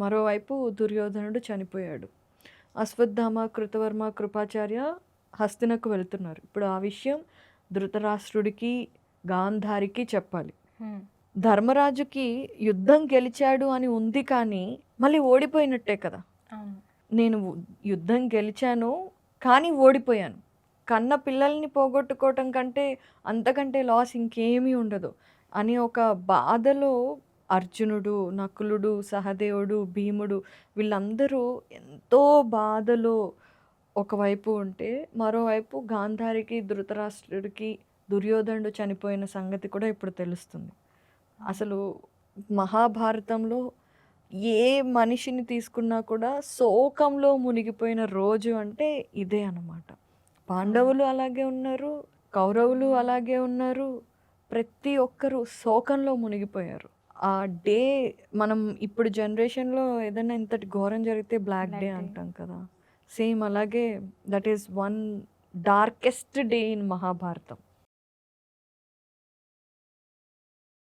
మరోవైపు దుర్యోధనుడు చనిపోయాడు. అశ్వత్థామ, కృతవర్మ, కృపాచార్య హస్తినకు వెళ్తున్నారు. ఇప్పుడు ఆ విషయం ధృతరాష్ట్రుడికి, గాంధారికి చెప్పాలి. ధర్మరాజుకి యుద్ధం గెలిచాడు అని ఉంది, కానీ మళ్ళీ ఓడిపోయినట్టే కదా. నేను యుద్ధం గెలిచాను కానీ ఓడిపోయాను. కన్న పిల్లల్ని పోగొట్టుకోవటం కంటే అంతకంటే లాస్ ఇంకేమీ ఉండదు అని ఒక బాధలో అర్జునుడు, నకులుడు, సహదేవుడు, భీముడు వీళ్ళందరూ ఎంతో బాధలో ఒకవైపు ఉంటే, మరోవైపు గాంధారికి, ధృతరాష్ట్రుడికి దుర్యోధనుడు చనిపోయిన సంగతి కూడా ఇప్పుడు తెలుస్తుంది. అసలు మహాభారతంలో ఏ మనిషిని తీసుకున్నా కూడా శోకంలో మునిగిపోయిన రోజు అంటే ఇదే అన్నమాట. పాండవులు అలాగే ఉన్నారు, కౌరవులు అలాగే ఉన్నారు, ప్రతి ఒక్కరు శోకంలో మునిగిపోయారు. ఆ డే మనం ఇప్పుడు జనరేషన్లో ఏదైనా ఇంతటి ఘోరం జరిగితే బ్లాక్ డే అంటాం కదా, సేమ్ అలాగే that is one darkest day in Mahabharatam.